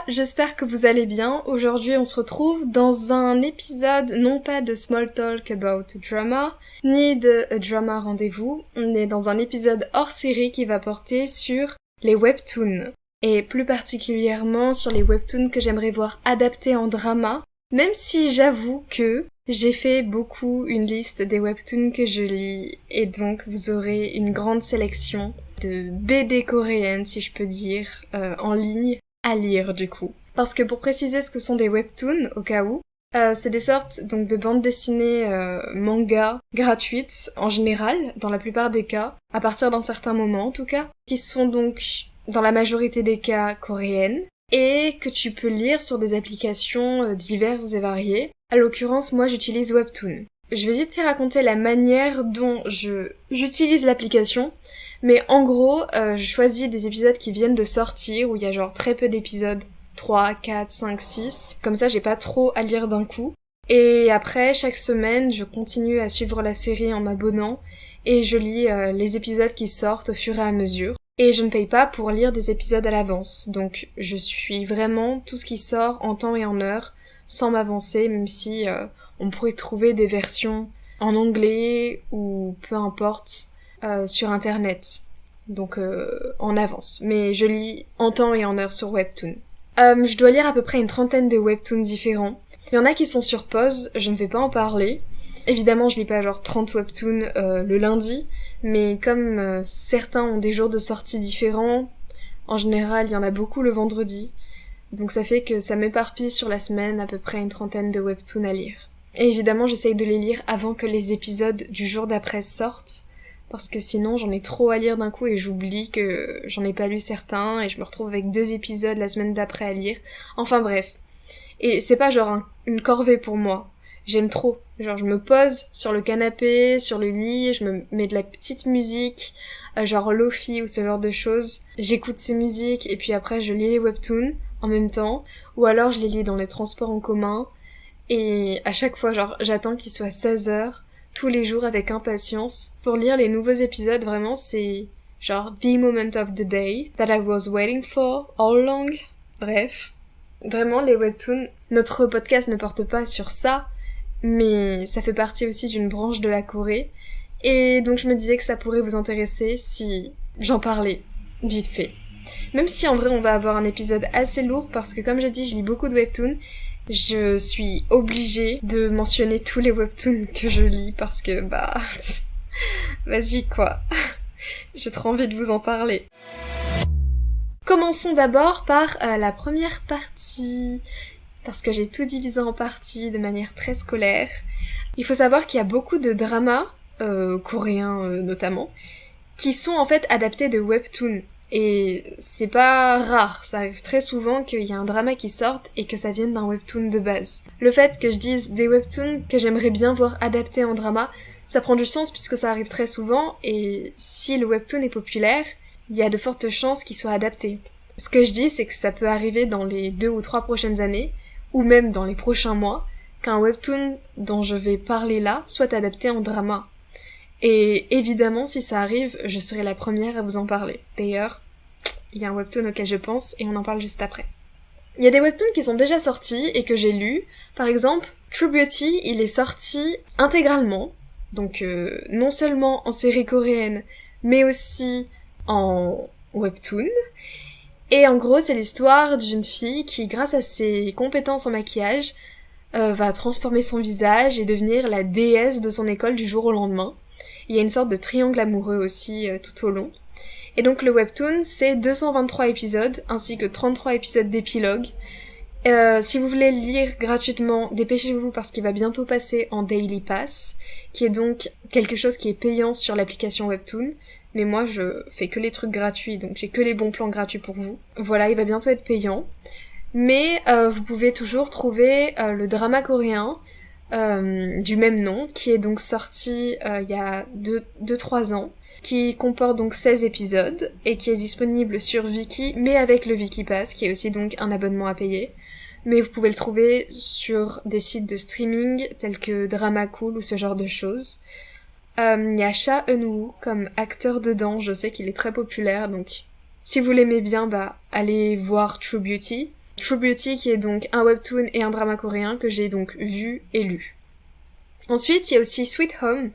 j'espère que vous allez bien. Aujourd'hui, on se retrouve dans un épisode non pas de Small Talk About Drama, ni de A Drama Rendez-vous. On est dans un épisode hors série qui va porter sur les webtoons. Et plus particulièrement sur les webtoons que j'aimerais voir adaptés en drama, même si j'avoue que j'ai fait beaucoup une liste des webtoons que je lis, et donc vous aurez une grande sélection de BD coréennes, si je peux dire, en ligne, à lire du coup. Parce que pour préciser ce que sont des webtoons, au cas où, c'est des sortes donc de bandes dessinées manga gratuites, en général, dans la plupart des cas, à partir d'un certain moment en tout cas, qui sont donc, dans la majorité des cas, coréennes, et que tu peux lire sur des applications diverses et variées. À l'occurrence, moi j'utilise Webtoon. Je vais vite te raconter la manière dont j'utilise l'application, mais en gros, je choisis des épisodes qui viennent de sortir, où il y a genre très peu d'épisodes, 3, 4, 5, 6, comme ça j'ai pas trop à lire d'un coup. Et après, chaque semaine, je continue à suivre la série en m'abonnant, et je lis les épisodes qui sortent au fur et à mesure. Et je ne paye pas pour lire des épisodes à l'avance, donc je suis vraiment tout ce qui sort en temps et en heure, sans m'avancer, même si on pourrait trouver des versions en anglais ou peu importe sur internet, donc en avance. Mais je lis en temps et en heure sur Webtoon. Je dois lire à peu près une trentaine de webtoons différents. Il y en a qui sont sur pause, je ne vais pas en parler. Évidemment, je lis pas genre 30 webtoons le lundi, mais comme certains ont des jours de sortie différents, en général, il y en a beaucoup le vendredi. Donc ça fait que ça m'éparpille sur la semaine à peu près une trentaine de webtoons à lire. Et évidemment, j'essaye de les lire avant que les épisodes du jour d'après sortent, parce que sinon j'en ai trop à lire d'un coup et j'oublie que j'en ai pas lu certains et je me retrouve avec 2 épisodes la semaine d'après à lire. Enfin bref. Et c'est pas genre une corvée pour moi. J'aime trop. Genre je me pose sur le canapé, sur le lit, je me mets de la petite musique, genre Lofi ou ce genre de choses. J'écoute ces musiques et puis après je lis les webtoons en même temps, ou alors je les lis dans les transports en commun, et à chaque fois genre j'attends qu'il soit 16h tous les jours avec impatience pour lire les nouveaux épisodes. Vraiment c'est genre the moment of the day that I was waiting for all along. Bref, vraiment les webtoons, notre podcast ne porte pas sur ça, mais ça fait partie aussi d'une branche de la Corée, et donc je me disais que ça pourrait vous intéresser si j'en parlais vite fait. Même si en vrai on va avoir un épisode assez lourd parce que comme j'ai dit je lis beaucoup de webtoons, je suis obligée de mentionner tous les webtoons que je lis parce que vas-y quoi, j'ai trop envie de vous en parler. Commençons d'abord par la première partie, parce que j'ai tout divisé en parties de manière très scolaire. Il faut savoir qu'il y a beaucoup de dramas, coréens notamment, qui sont en fait adaptés de webtoons. Et c'est pas rare, ça arrive très souvent qu'il y a un drama qui sorte et que ça vienne d'un webtoon de base. Le fait que je dise des webtoons que j'aimerais bien voir adaptés en drama, ça prend du sens puisque ça arrive très souvent, et si le webtoon est populaire, il y a de fortes chances qu'il soit adapté. Ce que je dis, c'est que ça peut arriver dans les 2 ou 3 prochaines années, ou même dans les prochains mois, qu'un webtoon dont je vais parler là soit adapté en drama. Et évidemment, si ça arrive, je serai la première à vous en parler. D'ailleurs, il y a un webtoon auquel je pense et on en parle juste après. Il y a des webtoons qui sont déjà sortis et que j'ai lus. Par exemple, True Beauty, il est sorti intégralement. Donc non seulement en série coréenne, mais aussi en webtoon. Et en gros, c'est l'histoire d'une fille qui, grâce à ses compétences en maquillage, va transformer son visage et devenir la déesse de son école du jour au lendemain. Il y a une sorte de triangle amoureux aussi tout au long. Et donc le webtoon, c'est 223 épisodes, ainsi que 33 épisodes d'épilogue. Si vous voulez le lire gratuitement, dépêchez-vous parce qu'il va bientôt passer en Daily Pass, qui est donc quelque chose qui est payant sur l'application Webtoon. Mais moi, je fais que les trucs gratuits, donc j'ai que les bons plans gratuits pour vous. Voilà, il va bientôt être payant. Mais vous pouvez toujours trouver le drama coréen, du même nom, qui est donc sorti il y a 2-3 ans, qui comporte donc 16 épisodes, et qui est disponible sur Viki, mais avec le Viki Pass, qui est aussi donc un abonnement à payer. Mais vous pouvez le trouver sur des sites de streaming, tels que Drama Cool ou ce genre de choses. Il y a Cha Eun-woo comme acteur dedans, je sais qu'il est très populaire, donc si vous l'aimez bien, allez voir True Beauty. True Beauty qui est donc un webtoon et un drama coréen que j'ai donc vu et lu. Ensuite, il y a aussi Sweet Home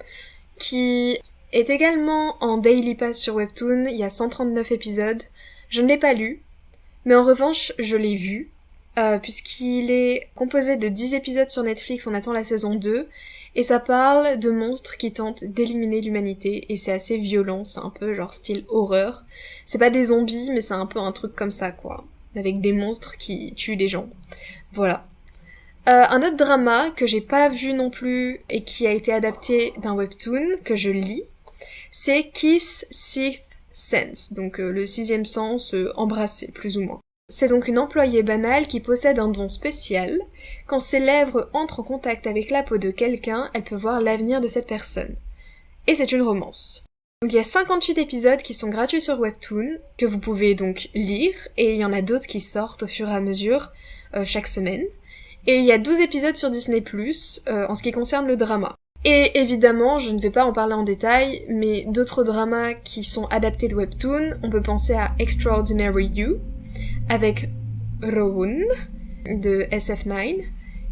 qui est également en Daily Pass sur Webtoon, il y a 139 épisodes. Je ne l'ai pas lu, mais en revanche, je l'ai vu, puisqu'il est composé de 10 épisodes sur Netflix, on attend la saison 2, et ça parle de monstres qui tentent d'éliminer l'humanité, et c'est assez violent, c'est un peu genre style horreur. C'est pas des zombies, mais c'est un peu un truc comme ça, quoi, avec des monstres qui tuent des gens. Voilà. Un autre drama que j'ai pas vu non plus, et qui a été adapté d'un webtoon, que je lis, c'est Kiss Sixth Sense, donc le sixième sens, embrasser, plus ou moins. C'est donc une employée banale qui possède un don spécial. Quand ses lèvres entrent en contact avec la peau de quelqu'un, elle peut voir l'avenir de cette personne. Et c'est une romance. Donc il y a 58 épisodes qui sont gratuits sur Webtoon, que vous pouvez donc lire, et il y en a d'autres qui sortent au fur et à mesure, chaque semaine. Et il y a 12 épisodes sur Disney+, en ce qui concerne le drama. Et évidemment, je ne vais pas en parler en détail, mais d'autres dramas qui sont adaptés de Webtoon, on peut penser à Extraordinary You, avec Rowoon, de SF9,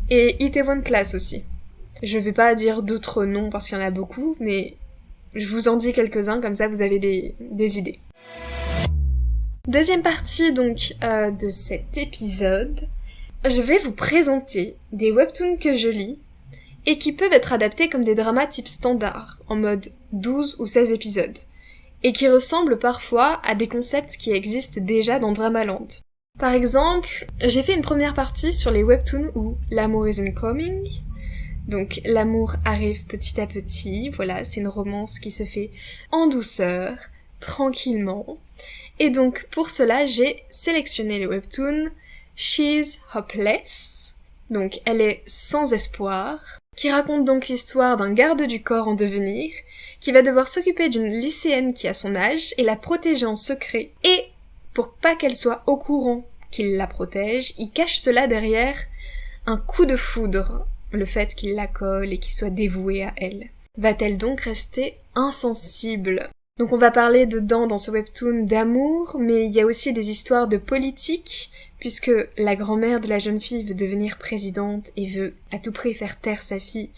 et Itaewon Class aussi. Je vais pas dire d'autres noms parce qu'il y en a beaucoup, mais je vous en dis quelques-uns, comme ça vous avez des idées. Deuxième partie donc de cet épisode, je vais vous présenter des webtoons que je lis, et qui peuvent être adaptés comme des dramas type standard, en mode 12 ou 16 épisodes, et qui ressemblent parfois à des concepts qui existent déjà dans Dramaland. Par exemple, j'ai fait une première partie sur les webtoons où l'amour is incoming, donc l'amour arrive petit à petit, voilà, c'est une romance qui se fait en douceur, tranquillement, et donc pour cela j'ai sélectionné le webtoon She's Hopeless, donc elle est sans espoir, qui raconte donc l'histoire d'un garde du corps en devenir, qui va devoir s'occuper d'une lycéenne qui a son âge et la protéger en secret, et pour pas qu'elle soit au courant qu'il la protège, il cache cela derrière un coup de foudre, le fait qu'il la colle et qu'il soit dévoué à elle. Va-t-elle donc rester insensible ? Donc on va parler dedans dans ce webtoon d'amour, mais il y a aussi des histoires de politique, puisque la grand-mère de la jeune fille veut devenir présidente et veut à tout prix faire taire sa fille,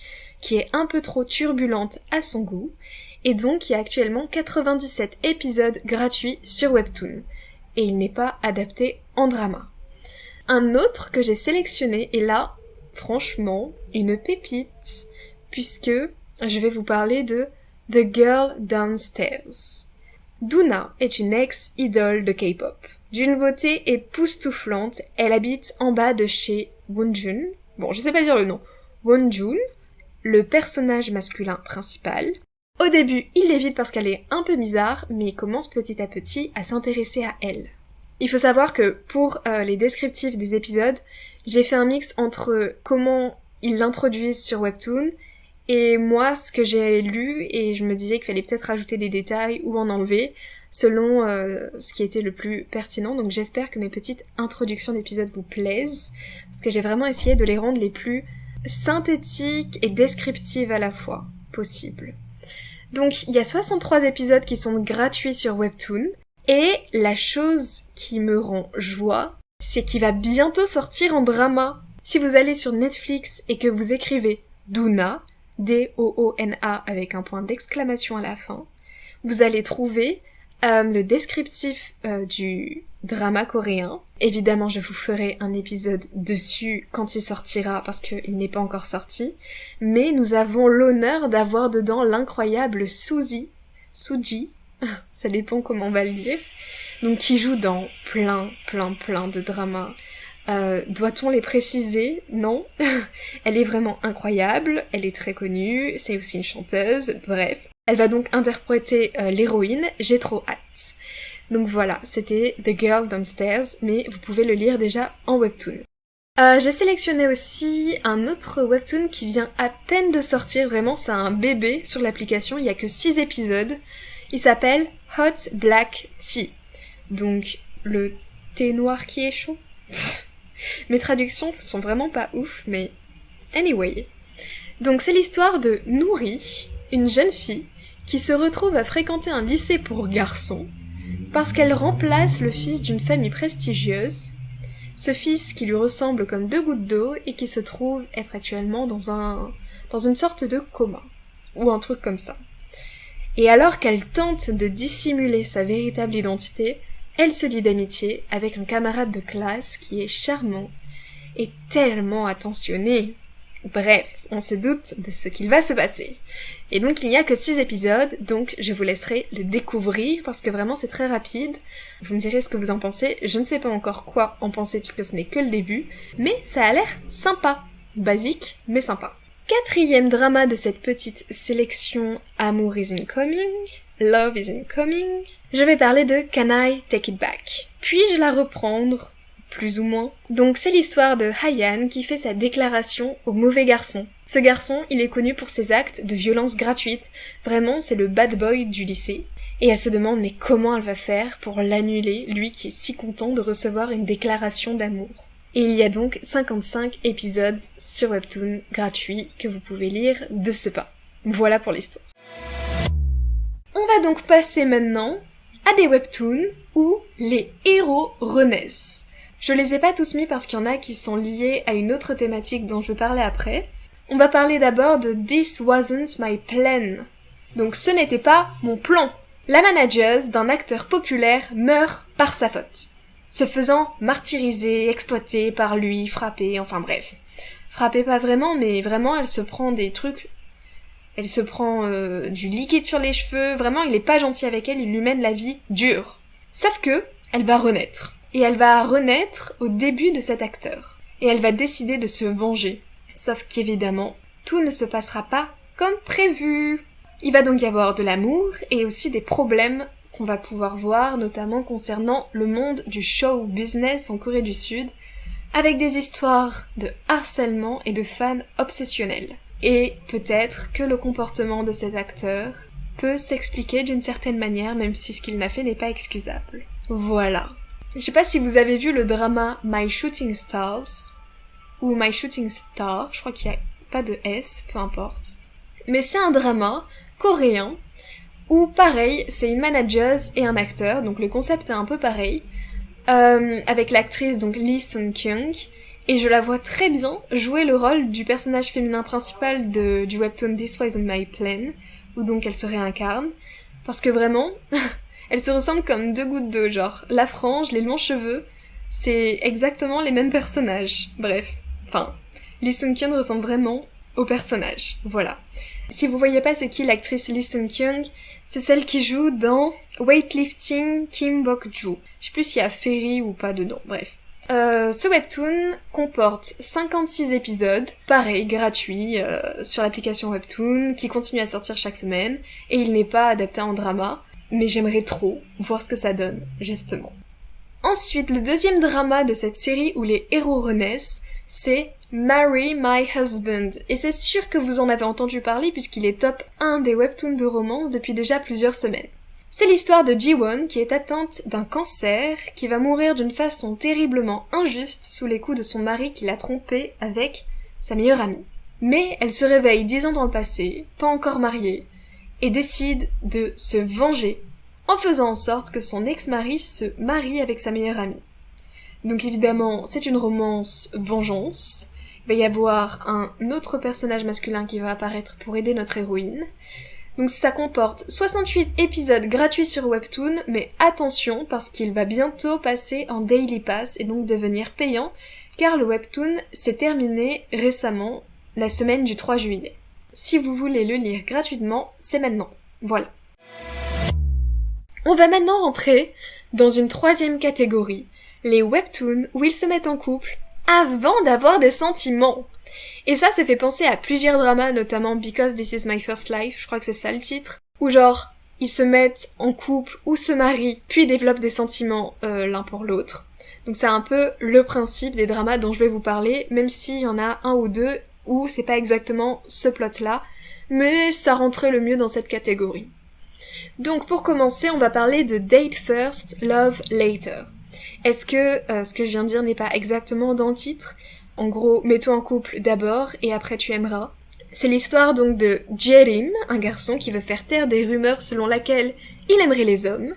qui est un peu trop turbulente à son goût, et donc il y a actuellement 97 épisodes gratuits sur Webtoon, et il n'est pas adapté en drama. Un autre que j'ai sélectionné est là, franchement, une pépite, puisque je vais vous parler de The Girl Downstairs. Doona est une ex-idole de K-pop. D'une beauté époustouflante, elle habite en bas de chez Wonjun. Bon, je sais pas dire le nom. Wonjun, le personnage masculin principal. Au début, il l'évite parce qu'elle est un peu bizarre, mais il commence petit à petit à s'intéresser à elle. Il faut savoir que pour les descriptifs des épisodes, j'ai fait un mix entre comment ils l'introduisent sur Webtoon et moi ce que j'ai lu, et je me disais qu'il fallait peut-être rajouter des détails ou en enlever selon ce qui était le plus pertinent. Donc j'espère que mes petites introductions d'épisodes vous plaisent, parce que j'ai vraiment essayé de les rendre les plus synthétiques et descriptives à la fois possible. Donc il y a 63 épisodes qui sont gratuits sur Webtoon, et la chose qui me rend joie, c'est qu'il va bientôt sortir en drama. Si vous allez sur Netflix et que vous écrivez Doona, D-O-O-N-A avec un point d'exclamation à la fin, vous allez trouver le descriptif du drama coréen. Évidemment, je vous ferai un épisode dessus quand il sortira, parce qu'il n'est pas encore sorti. Mais nous avons l'honneur d'avoir dedans l'incroyable Suji, ça dépend comment on va le dire, donc qui joue dans plein de dramas. Doit-on les préciser ? Non. Elle est vraiment incroyable, elle est très connue, c'est aussi une chanteuse, bref. Elle va donc interpréter l'héroïne, j'ai trop hâte. Donc voilà, c'était The Girl Downstairs, mais vous pouvez le lire déjà en webtoon. J'ai sélectionné aussi un autre webtoon qui vient à peine de sortir, vraiment c'est un bébé sur l'application, il y a que 6 épisodes. Il s'appelle Hot Black Tea, donc le thé noir qui est chaud. Mes traductions sont vraiment pas ouf, mais anyway. Donc c'est l'histoire de Nouri, une jeune fille qui se retrouve à fréquenter un lycée pour garçons parce qu'elle remplace le fils d'une famille prestigieuse Ce fils qui lui ressemble comme 2 gouttes d'eau et qui se trouve être actuellement dans une sorte de coma. Ou un truc comme ça. Et alors qu'elle tente de dissimuler sa véritable identité, elle se lie d'amitié avec un camarade de classe qui est charmant et tellement attentionné. Bref, on se doute de ce qu'il va se passer. Et donc il n'y a que 6 épisodes, donc je vous laisserai le découvrir parce que vraiment c'est très rapide. Vous me direz ce que vous en pensez, je ne sais pas encore quoi en penser puisque ce n'est que le début, mais ça a l'air sympa. Basique, mais sympa. 4e drama de cette petite sélection Amour is incoming, Love is incoming, je vais parler de Can I Take It Back. Puis-je la reprendre plus ou moins. Donc c'est l'histoire de Hayan qui fait sa déclaration au mauvais garçon. Ce garçon, il est connu pour ses actes de violence gratuite. Vraiment, c'est le bad boy du lycée. Et elle se demande mais comment elle va faire pour l'annuler, lui qui est si content de recevoir une déclaration d'amour. Et il y a donc 55 épisodes sur Webtoon gratuits que vous pouvez lire de ce pas. Voilà pour l'histoire. On va donc passer maintenant à des Webtoons où les héros renaissent. Je les ai pas tous mis parce qu'il y en a qui sont liés à une autre thématique dont je vais parler après. On va parler d'abord de This Wasn't My Plan. Donc ce n'était pas mon plan. La manageuse d'un acteur populaire meurt par sa faute. Se faisant martyriser, exploiter par lui, frapper, enfin bref. Frapper pas vraiment, mais vraiment elle se prend des trucs. Elle se prend du liquide sur les cheveux, vraiment il est pas gentil avec elle, il lui mène la vie dure. Sauf que, elle va renaître. Et elle va renaître au début de cet acteur. Et elle va décider de se venger. Sauf qu'évidemment, tout ne se passera pas comme prévu. Il va donc y avoir de l'amour et aussi des problèmes qu'on va pouvoir voir, notamment concernant le monde du show business en Corée du Sud, avec des histoires de harcèlement et de fans obsessionnels. Et peut-être que le comportement de cet acteur peut s'expliquer d'une certaine manière, même si ce qu'il n'a fait n'est pas excusable. Voilà. Je sais pas si vous avez vu le drama My Shooting Stars, ou My Shooting Star, je crois qu'il n'y a pas de S, peu importe. Mais c'est un drama coréen, où pareil, c'est une manageuse et un acteur, donc le concept est un peu pareil, avec l'actrice donc Lee Sung-kyung, et je la vois très bien jouer le rôle du personnage féminin principal du webtoon This Wasn't My Plan, où donc elle se réincarne, parce que vraiment... Elles se ressemblent comme 2 gouttes d'eau, genre la frange, les longs cheveux, c'est exactement les mêmes personnages. Bref, enfin, Lee Sung-kyung ressemble vraiment au personnage, voilà. Si vous voyez pas c'est qui l'actrice Lee Sung-kyung, c'est celle qui joue dans Weightlifting Kim Bok-joo. Je sais plus s'il y a Ferry ou pas dedans, bref. Ce webtoon comporte 56 épisodes, pareil, gratuits, sur l'application Webtoon, qui continue à sortir chaque semaine, et il n'est pas adapté en drama, mais j'aimerais trop voir ce que ça donne, justement. Ensuite, le deuxième drama de cette série où les héros renaissent, c'est Marry My Husband. Et c'est sûr que vous en avez entendu parler puisqu'il est top 1 des webtoons de romance depuis déjà plusieurs semaines. C'est l'histoire de Ji-won qui est atteinte d'un cancer, qui va mourir d'une façon terriblement injuste sous les coups de son mari qui l'a trompée avec sa meilleure amie. Mais elle se réveille 10 ans dans le passé, pas encore mariée, et décide de se venger en faisant en sorte que son ex-mari se marie avec sa meilleure amie. Donc évidemment, c'est une romance vengeance. Il va y avoir un autre personnage masculin qui va apparaître pour aider notre héroïne. Donc ça comporte 68 épisodes gratuits sur Webtoon, mais attention parce qu'il va bientôt passer en Daily Pass et donc devenir payant, car le Webtoon s'est terminé récemment, la semaine du 3 juillet. Si vous voulez le lire gratuitement, c'est maintenant. Voilà. On va maintenant rentrer dans une 3e catégorie, les webtoons où ils se mettent en couple avant d'avoir des sentiments. Et ça fait penser à plusieurs dramas, notamment Because This Is My First Life, je crois que c'est ça le titre, où genre, ils se mettent en couple ou se marient, puis développent des sentiments l'un pour l'autre. Donc c'est un peu le principe des dramas dont je vais vous parler, même s'il y en a un ou deux où c'est pas exactement ce plot-là, mais ça rentrait le mieux dans cette catégorie. Donc pour commencer, on va parler de Date First, Love Later. Est-ce que ce que je viens de dire n'est pas exactement dans le titre ? En gros, mets-toi en couple d'abord et après tu aimeras. C'est l'histoire donc de Jerim, un garçon qui veut faire taire des rumeurs selon laquelle il aimerait les hommes,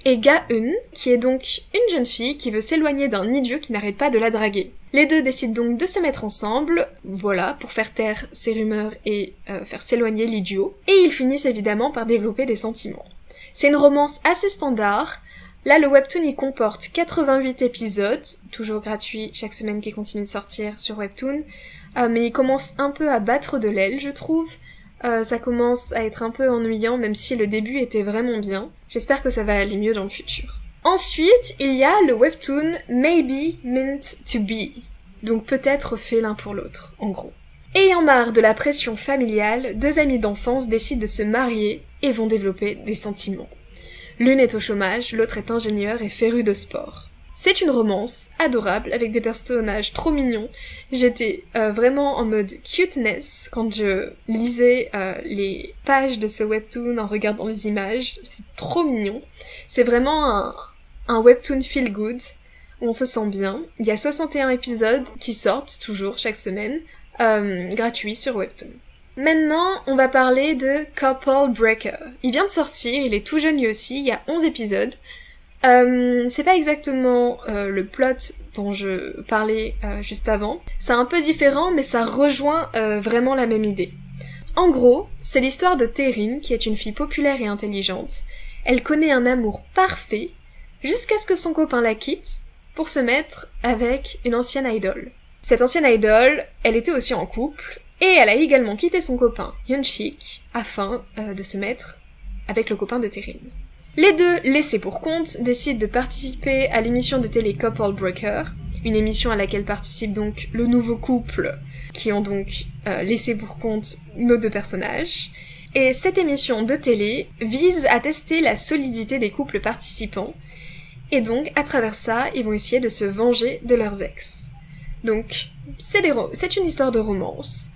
et Ga-eun, qui est donc une jeune fille qui veut s'éloigner d'un idiot qui n'arrête pas de la draguer. Les deux décident donc de se mettre ensemble, voilà, pour faire taire ces rumeurs et faire s'éloigner l'idiot, et ils finissent évidemment par développer des sentiments. C'est une romance assez standard. Là, le webtoon, il comporte 88 épisodes, toujours gratuits chaque semaine qui continue de sortir sur Webtoon, mais il commence un peu à battre de l'aile, je trouve. Ça commence à être un peu ennuyant, même si le début était vraiment bien. J'espère que ça va aller mieux dans le futur. Ensuite, il y a le webtoon Maybe Meant to Be, donc peut-être fait l'un pour l'autre, en gros. Ayant marre de la pression familiale, deux amis d'enfance décident de se marier et vont développer des sentiments. L'une est au chômage, l'autre est ingénieure et férue de sport. C'est une romance adorable avec des personnages trop mignons. J'étais vraiment en mode cuteness quand je lisais les pages de ce webtoon en regardant les images. C'est trop mignon. C'est vraiment un webtoon feel good où on se sent bien. Il y a 61 épisodes qui sortent toujours chaque semaine, gratuits sur Webtoon. Maintenant, on va parler de Couple Breaker. Il vient de sortir, il est tout jeune lui aussi, il y a 11 épisodes. C'est pas exactement le plot dont je parlais juste avant. C'est un peu différent, mais ça rejoint vraiment la même idée. En gros, c'est l'histoire de Taerin, qui est une fille populaire et intelligente. Elle connaît un amour parfait, jusqu'à ce que son copain la quitte, pour se mettre avec une ancienne idole. Cette ancienne idole, elle était aussi en couple, et elle a également quitté son copain, Hyunshik, afin de se mettre avec le copain de Taerin. Les deux, laissés pour compte, décident de participer à l'émission de télé Couple Breaker, une émission à laquelle participe donc le nouveau couple, qui ont donc laissé pour compte nos deux personnages. Et cette émission de télé vise à tester la solidité des couples participants, et donc à travers ça, ils vont essayer de se venger de leurs ex. Donc, c'est une histoire de romance,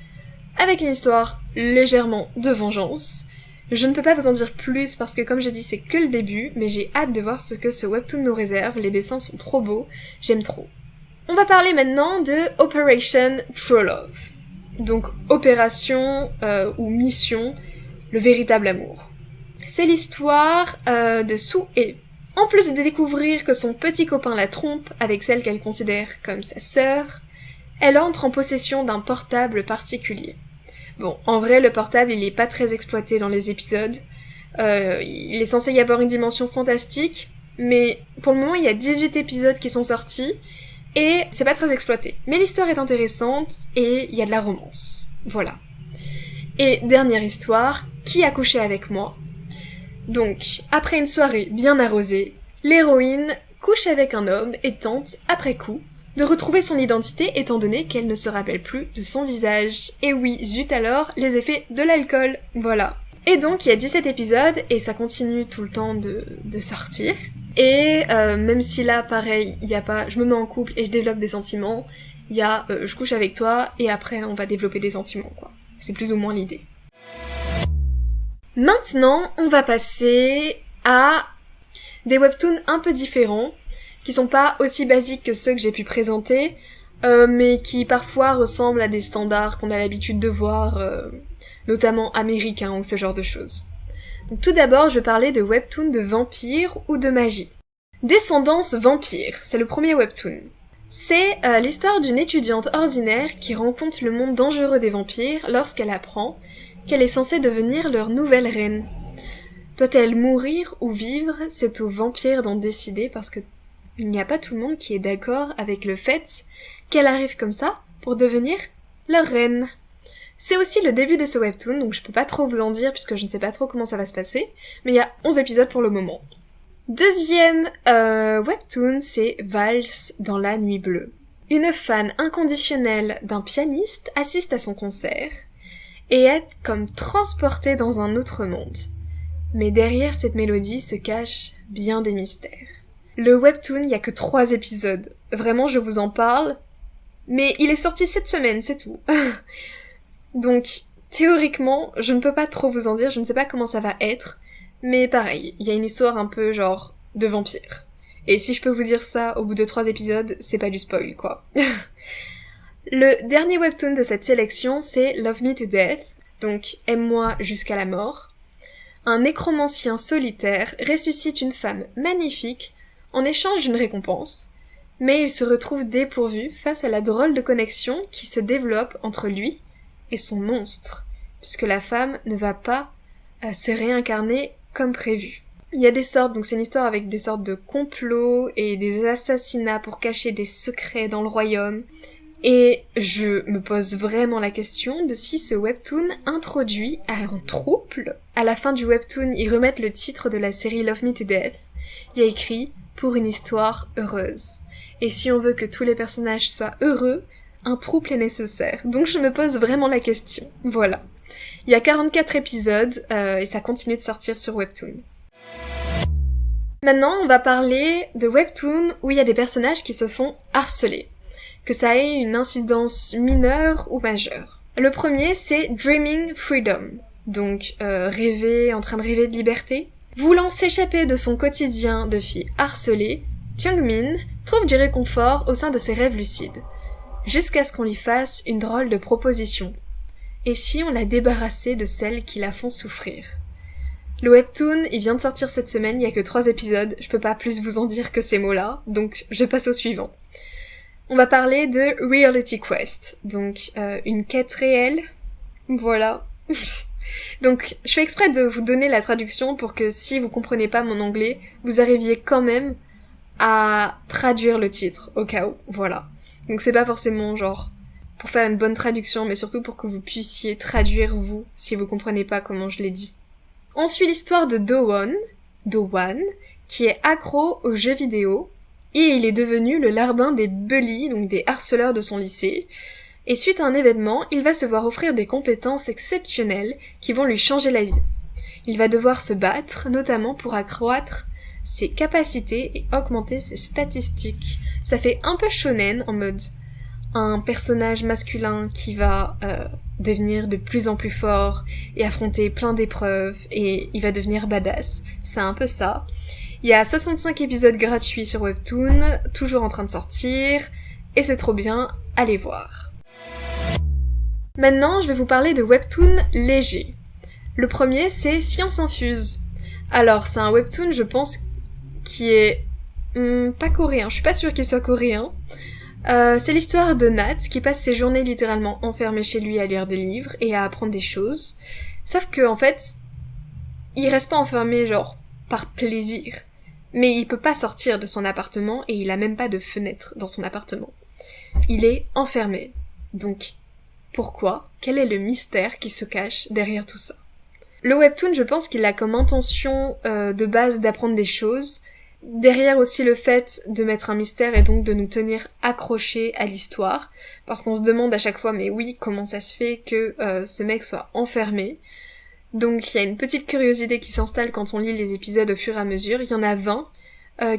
avec une histoire légèrement de vengeance. Je ne peux pas vous en dire plus parce que comme j'ai dit c'est que le début, mais j'ai hâte de voir ce que ce webtoon nous réserve, les dessins sont trop beaux, j'aime trop. On va parler maintenant de Operation True Love. Donc opération ou mission, le véritable amour. C'est l'histoire de Soo-hye. En plus de découvrir que son petit copain la trompe avec celle qu'elle considère comme sa sœur, elle entre en possession d'un portable particulier. Bon, en vrai, le portable, il est pas très exploité dans les épisodes. Il est censé y avoir une dimension fantastique, mais pour le moment, il y a 18 épisodes qui sont sortis, et c'est pas très exploité. Mais l'histoire est intéressante, et il y a de la romance. Voilà. Et dernière histoire, qui a couché avec moi? Donc, après une soirée bien arrosée, l'héroïne couche avec un homme et tente, après coup, de retrouver son identité étant donné qu'elle ne se rappelle plus de son visage. Et oui, zut alors, les effets de l'alcool, voilà. Et donc il y a 17 épisodes et ça continue tout le temps de sortir. Et même si là, pareil, il y a pas, je me mets en couple et je développe des sentiments, il y a je couche avec toi et après on va développer des sentiments, quoi. C'est plus ou moins l'idée. Maintenant, on va passer à des webtoons un peu différents, qui sont pas aussi basiques que ceux que j'ai pu présenter, mais qui parfois ressemblent à des standards qu'on a l'habitude de voir, notamment américains ou ce genre de choses. Donc tout d'abord, je vais parler de webtoons de vampires ou de magie. Descendance vampire, c'est le premier webtoon. C'est l'histoire d'une étudiante ordinaire qui rencontre le monde dangereux des vampires lorsqu'elle apprend qu'elle est censée devenir leur nouvelle reine. Doit-elle mourir ou vivre? C'est aux vampires d'en décider parce que il n'y a pas tout le monde qui est d'accord avec le fait qu'elle arrive comme ça pour devenir leur reine. C'est aussi le début de ce webtoon, donc je peux pas trop vous en dire puisque je ne sais pas trop comment ça va se passer, mais il y a 11 épisodes pour le moment. Deuxième webtoon, c'est Valse dans la nuit bleue. Une fan inconditionnelle d'un pianiste assiste à son concert et est comme transportée dans un autre monde. Mais derrière cette mélodie se cachent bien des mystères. Le webtoon, il y a que 3 épisodes. Vraiment, je vous en parle. Mais il est sorti cette semaine, c'est tout. Donc, théoriquement, je ne peux pas trop vous en dire, je ne sais pas comment ça va être. Mais pareil, il y a une histoire un peu genre de vampire. Et si je peux vous dire ça au bout de 3 épisodes, c'est pas du spoil, quoi. Le dernier webtoon de cette sélection, c'est Love Me to Death. Donc, Aime-moi jusqu'à la mort. Un nécromancien solitaire ressuscite une femme magnifique en échange d'une récompense, mais il se retrouve dépourvu face à la drôle de connexion qui se développe entre lui et son monstre, puisque la femme ne va pas se réincarner comme prévu. Il y a des sortes, donc c'est une histoire avec des sortes de complots et des assassinats pour cacher des secrets dans le royaume. Et je me pose vraiment la question de si ce webtoon introduit un trouble. À la fin du webtoon, ils remettent le titre de la série Love Me to Death. Il y a écrit « Pour une histoire heureuse ». Et si on veut que tous les personnages soient heureux, un trouble est nécessaire. Donc je me pose vraiment la question. Voilà. Il y a 44 épisodes et ça continue de sortir sur Webtoon. Maintenant, on va parler de Webtoon où il y a des personnages qui se font harceler. Que ça ait une incidence mineure ou majeure. Le premier, c'est Dreaming Freedom. Donc, en train de rêver de liberté. Voulant s'échapper de son quotidien de fille harcelée, Kyungmin trouve du réconfort au sein de ses rêves lucides. Jusqu'à ce qu'on lui fasse une drôle de proposition. Et si on la débarrassait de celles qui la font souffrir? Le webtoon, il vient de sortir cette semaine, il y a que 3 épisodes, je peux pas plus vous en dire que ces mots-là, donc je passe au suivant. On va parler de Reality Quest, donc une quête réelle, voilà. Donc je fais exprès de vous donner la traduction pour que si vous comprenez pas mon anglais, vous arriviez quand même à traduire le titre, au cas où, voilà. Donc c'est pas forcément genre pour faire une bonne traduction, mais surtout pour que vous puissiez traduire vous, si vous comprenez pas comment je l'ai dit. On suit l'histoire de Do-won, qui est accro aux jeux vidéo, et il est devenu le larbin des bullies, donc des harceleurs de son lycée, et suite à un événement, il va se voir offrir des compétences exceptionnelles qui vont lui changer la vie. Il va devoir se battre, notamment pour accroître ses capacités et augmenter ses statistiques. Ça fait un peu shonen, en mode un personnage masculin qui va devenir de plus en plus fort et affronter plein d'épreuves et il va devenir badass. C'est un peu ça. Il y a 65 épisodes gratuits sur Webtoon, toujours en train de sortir, et c'est trop bien, allez voir. Maintenant, je vais vous parler de Webtoon léger. Le premier, c'est Science Infuse. Alors, c'est un Webtoon, je pense, qui est pas coréen, je suis pas sûre qu'il soit coréen. C'est l'histoire de Nat qui passe ses journées littéralement enfermé chez lui à lire des livres et à apprendre des choses. Sauf que en fait, il reste pas enfermé genre par plaisir. Mais il peut pas sortir de son appartement et il a même pas de fenêtre dans son appartement. Il est enfermé. Donc, pourquoi? Quel est le mystère qui se cache derrière tout ça? Le webtoon, je pense qu'il a comme intention de base d'apprendre des choses. Derrière aussi le fait de mettre un mystère et donc de nous tenir accrochés à l'histoire, parce qu'on se demande à chaque fois, mais oui, comment ça se fait que ce mec soit enfermé? Donc il y a une petite curiosité qui s'installe quand on lit les épisodes au fur et à mesure. Il y en a 20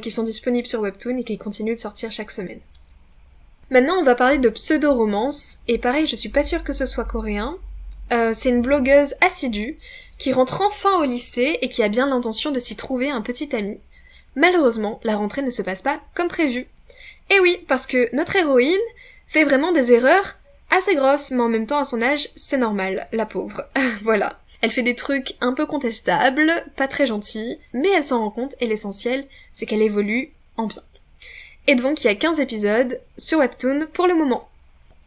qui sont disponibles sur Webtoon et qui continuent de sortir chaque semaine. Maintenant on va parler de pseudo-romance, et pareil, je suis pas sûre que ce soit coréen. C'est une blogueuse assidue qui rentre enfin au lycée et qui a bien l'intention de s'y trouver un petit ami. Malheureusement, la rentrée ne se passe pas comme prévu. Et oui, parce que notre héroïne fait vraiment des erreurs assez grosses, mais en même temps, à son âge, c'est normal, la pauvre. Voilà. Elle fait des trucs un peu contestables, pas très gentils, mais elle s'en rend compte, et l'essentiel, c'est qu'elle évolue en bien. Et donc, il y a 15 épisodes sur Webtoon pour le moment.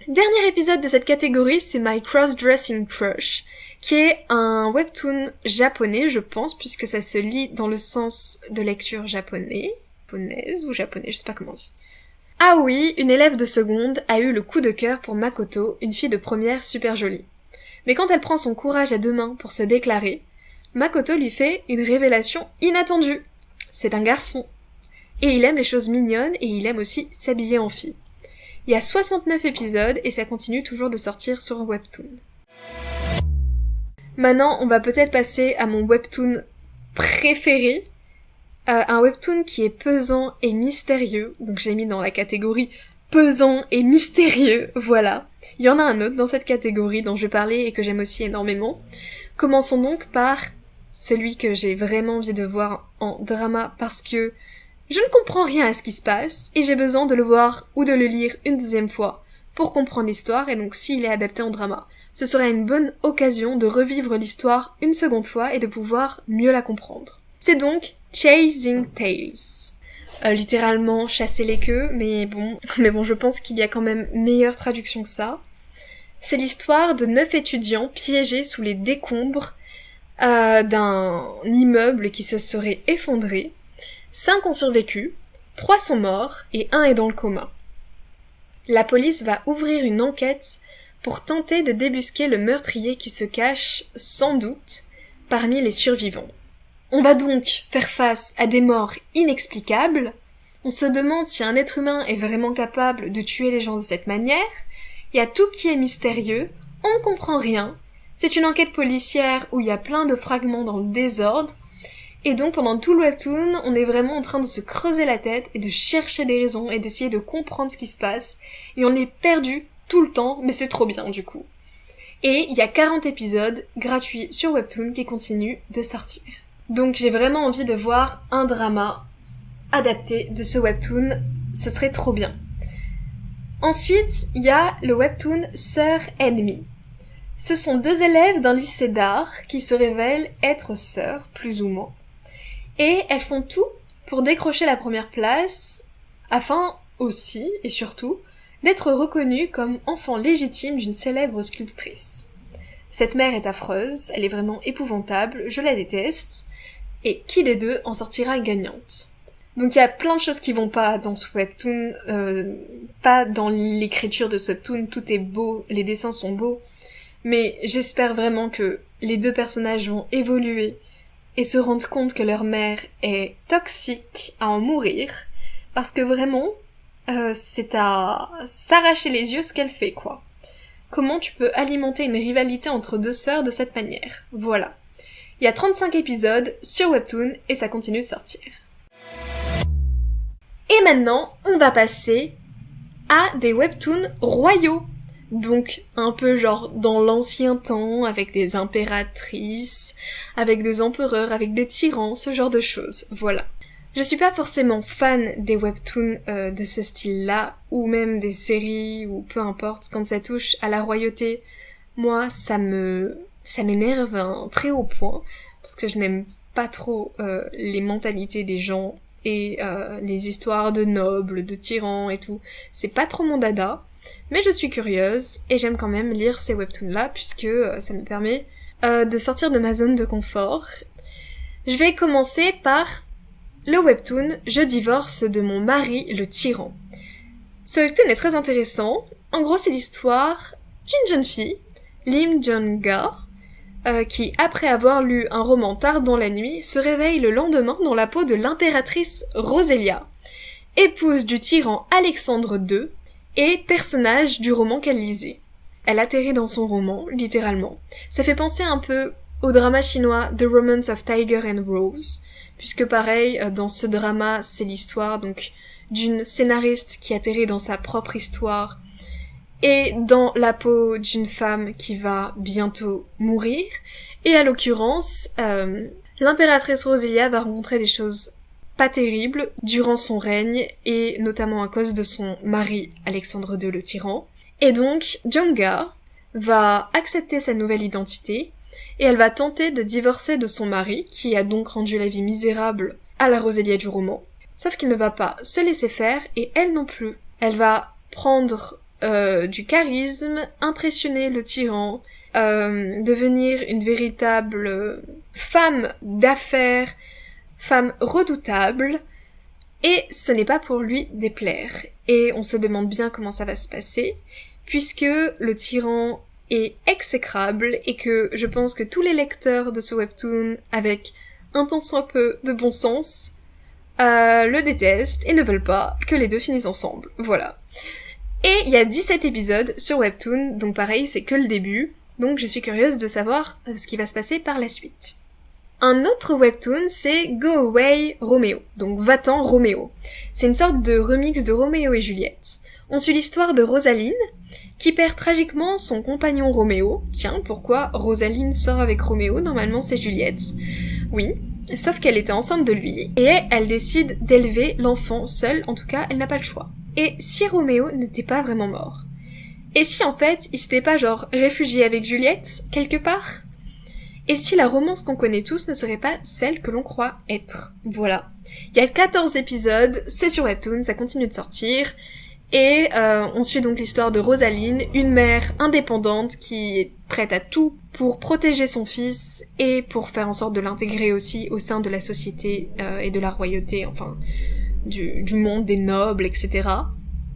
Dernier épisode de cette catégorie, c'est My Cross-Dressing Crush, qui est un webtoon japonais, je pense, puisque ça se lit dans le sens de lecture japonaise ou japonais, je sais pas comment on dit. Ah oui, une élève de seconde a eu le coup de cœur pour Makoto, une fille de première super jolie. Mais quand elle prend son courage à 2 mains pour se déclarer, Makoto lui fait une révélation inattendue. C'est un garçon. Et il aime les choses mignonnes et il aime aussi s'habiller en fille. Il y a 69 épisodes et ça continue toujours de sortir sur Webtoon. Maintenant, on va peut-être passer à mon webtoon préféré. Un webtoon qui est pesant et mystérieux. Donc je l'ai mis dans la catégorie pesant et mystérieux, voilà. Il y en a un autre dans cette catégorie dont je vais parler et que j'aime aussi énormément. Commençons donc par celui que j'ai vraiment envie de voir en drama parce que je ne comprends rien à ce qui se passe et j'ai besoin de le voir ou de le lire une 2e fois pour comprendre l'histoire et donc s'il est adapté en drama, ce serait une bonne occasion de revivre l'histoire une seconde fois et de pouvoir mieux la comprendre. C'est donc Chasing Tales. Littéralement chasser les queues, mais bon, je pense qu'il y a quand même meilleure traduction que ça. C'est l'histoire de 9 étudiants piégés sous les décombres d'un immeuble qui se serait effondré. 5 ont survécu, 3 sont morts et 1 est dans le coma. La police va ouvrir une enquête pour tenter de débusquer le meurtrier qui se cache, sans doute, parmi les survivants. On va donc faire face à des morts inexplicables. On se demande si un être humain est vraiment capable de tuer les gens de cette manière. Il y a tout qui est mystérieux, on ne comprend rien. C'est une enquête policière où il y a plein de fragments dans le désordre. Et donc pendant tout le webtoon, on est vraiment en train de se creuser la tête et de chercher des raisons et d'essayer de comprendre ce qui se passe. Et on est perdu tout le temps, mais c'est trop bien du coup. Et il y a 40 épisodes gratuits sur Webtoon qui continuent de sortir. Donc j'ai vraiment envie de voir un drama adapté de ce webtoon, ce serait trop bien. Ensuite, il y a le webtoon Sœurs Ennemies. Ce sont 2 élèves d'un lycée d'art qui se révèlent être sœurs, plus ou moins. Et elles font tout pour décrocher la première place, afin aussi, et surtout, d'être reconnues comme enfants légitimes d'une célèbre sculptrice. Cette mère est affreuse, elle est vraiment épouvantable, je la déteste, et qui des deux en sortira gagnante? Donc il y a plein de choses qui vont pas dans ce webtoon, pas dans l'écriture de ce webtoon, tout est beau, les dessins sont beaux, mais j'espère vraiment que les 2 personnages vont évoluer et se rendre compte que leur mère est toxique à en mourir, parce que vraiment, c'est à s'arracher les yeux ce qu'elle fait, quoi. Comment tu peux alimenter une rivalité entre 2 sœurs de cette manière? Voilà. Il y a 35 épisodes sur Webtoon et ça continue de sortir. Et maintenant, on va passer à des Webtoons royaux. Donc, un peu genre dans l'ancien temps, avec des impératrices, avec des empereurs, avec des tyrans, ce genre de choses. Voilà. Je suis pas forcément fan des webtoons de ce style-là, ou même des séries, ou peu importe, quand ça touche à la royauté. Moi, ça m'énerve à un très haut point, parce que je n'aime pas trop les mentalités des gens, et les histoires de nobles, de tyrans et tout. C'est pas trop mon dada, mais je suis curieuse, et j'aime quand même lire ces webtoons-là, puisque ça me permet de sortir de ma zone de confort. Je vais commencer par le webtoon « Je divorce de mon mari, le tyran ». Ce webtoon est très intéressant. En gros, c'est l'histoire d'une jeune fille, Lim Jong-ga, qui, après avoir lu un roman tard dans la nuit, se réveille le lendemain dans la peau de l'impératrice Roselia, épouse du tyran Alexandre II et personnage du roman qu'elle lisait. Elle atterrit dans son roman, littéralement. Ça fait penser un peu au drama chinois The Romance of Tiger and Rose, puisque pareil, dans ce drama, c'est l'histoire donc d'une scénariste qui atterrit dans sa propre histoire et dans la peau d'une femme qui va bientôt mourir. Et à l'occurrence, l'impératrice Roselia va rencontrer des choses pas terribles durant son règne, et notamment à cause de son mari Alexandre II le tyran. Et donc, Jong-ga va accepter sa nouvelle identité, et elle va tenter de divorcer de son mari, qui a donc rendu la vie misérable à la Roselia du roman. Sauf qu'il ne va pas se laisser faire, et elle non plus. Elle va prendre du charisme, impressionner le tyran, devenir une véritable femme d'affaires, femme redoutable, et ce n'est pas pour lui déplaire. Et on se demande bien comment ça va se passer, puisque le tyran est exécrable, et que je pense que tous les lecteurs de ce webtoon, avec un tant soit peu de bon sens, le détestent et ne veulent pas que les deux finissent ensemble. Voilà. Et il y a 17 épisodes sur Webtoon, donc pareil, c'est que le début, donc je suis curieuse de savoir ce qui va se passer par la suite. Un autre webtoon, c'est Go Away Romeo, donc Va-t'en Roméo. C'est une sorte de remix de Roméo et Juliette. On suit l'histoire de Rosaline, qui perd tragiquement son compagnon Roméo. Tiens, pourquoi Rosaline sort avec Roméo? Normalement c'est Juliette. Oui, sauf qu'elle était enceinte de lui, et elle décide d'élever l'enfant seule, en tout cas elle n'a pas le choix. Et si Roméo n'était pas vraiment mort? Et si en fait, il s'était pas genre réfugié avec Juliette, quelque part? Et si la romance qu'on connaît tous ne serait pas celle que l'on croit être? Voilà. Il y a 14 épisodes, c'est sur Webtoon, ça continue de sortir, et on suit donc l'histoire de Rosaline, une mère indépendante qui est prête à tout pour protéger son fils et pour faire en sorte de l'intégrer aussi au sein de la société et de la royauté, enfin du monde des nobles, etc.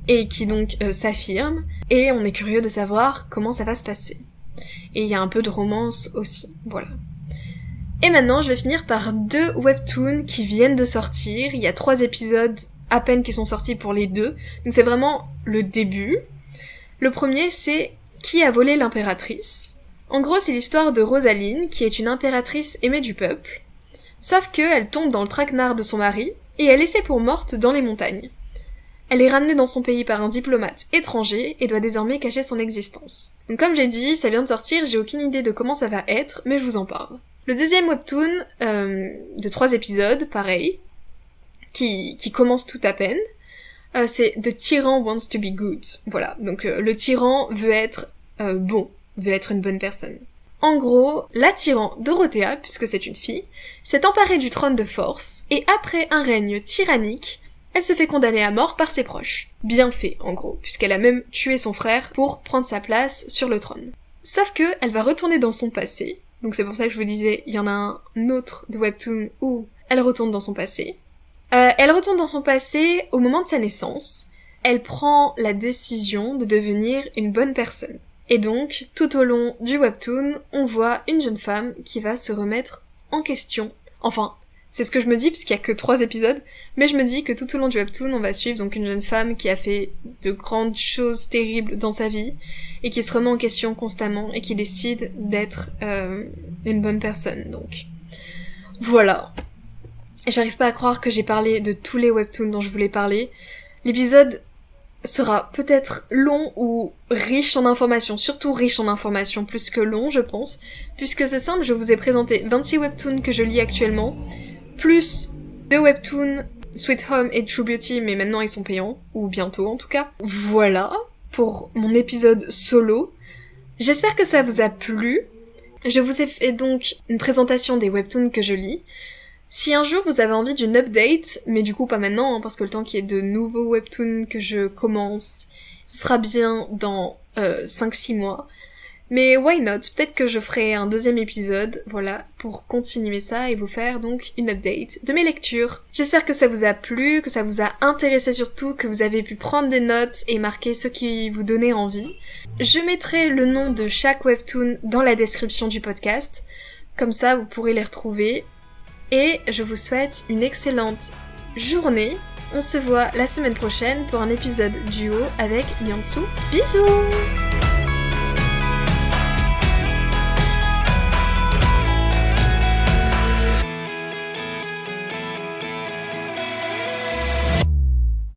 Et qui donc s'affirme, et on est curieux de savoir comment ça va se passer. Et il y a un peu de romance aussi, voilà. Et maintenant, je vais finir par 2 webtoons qui viennent de sortir. Il y a 3 épisodes à peine qui sont sortis pour les 2, donc c'est vraiment le début. Le premier, c'est Qui a volé l'impératrice? En gros, c'est l'histoire de Rosaline, qui est une impératrice aimée du peuple, sauf qu'elle tombe dans le traquenard de son mari, et est laissée pour morte dans les montagnes. Elle est ramenée dans son pays par un diplomate étranger et doit désormais cacher son existence. Donc comme j'ai dit, ça vient de sortir, j'ai aucune idée de comment ça va être, mais je vous en parle. Le deuxième webtoon, de 3 épisodes, pareil, qui commence tout à peine, c'est The Tyran Wants to be Good. Voilà, donc le tyran veut être bon, veut être une bonne personne. En gros, la tyran Dorothea, puisque c'est une fille, s'est emparée du trône de force, et après un règne tyrannique, elle se fait condamner à mort par ses proches. Bien fait, en gros, puisqu'elle a même tué son frère pour prendre sa place sur le trône. Sauf que elle va retourner dans son passé, donc c'est pour ça que je vous disais, il y en a un autre de webtoon où elle retourne dans son passé. Elle retourne dans son passé au moment de sa naissance. Elle prend la décision de devenir une bonne personne. Et donc, tout au long du webtoon, on voit une jeune femme qui va se remettre en question. Enfin, c'est ce que je me dis, puisqu'il y a que 3 épisodes, mais je me dis que tout au long du webtoon, on va suivre donc une jeune femme qui a fait de grandes choses terribles dans sa vie, et qui se remet en question constamment, et qui décide d'être une bonne personne, donc. Voilà. Et j'arrive pas à croire que j'ai parlé de tous les webtoons dont je voulais parler. L'épisode sera peut-être long ou riche en informations, surtout riche en informations, plus que long, je pense, puisque c'est simple, je vous ai présenté 26 webtoons que je lis actuellement, plus 2 webtoons, Sweet Home et True Beauty, mais maintenant ils sont payants, ou bientôt en tout cas. Voilà, pour mon épisode solo. J'espère que ça vous a plu. Je vous ai fait donc une présentation des webtoons que je lis. Si un jour vous avez envie d'une update, mais du coup pas maintenant, hein, parce que le temps qu'il y ait de nouveaux webtoons que je commence, ce sera bien dans 5-6 mois. Mais why not? Peut-être que je ferai un 2e épisode, voilà, pour continuer ça et vous faire donc une update de mes lectures. J'espère que ça vous a plu, que ça vous a intéressé surtout, que vous avez pu prendre des notes et marquer ce qui vous donnait envie. Je mettrai le nom de chaque webtoon dans la description du podcast, comme ça vous pourrez les retrouver. Et je vous souhaite une excellente journée. On se voit la semaine prochaine pour un épisode duo avec Liansu. Bisous!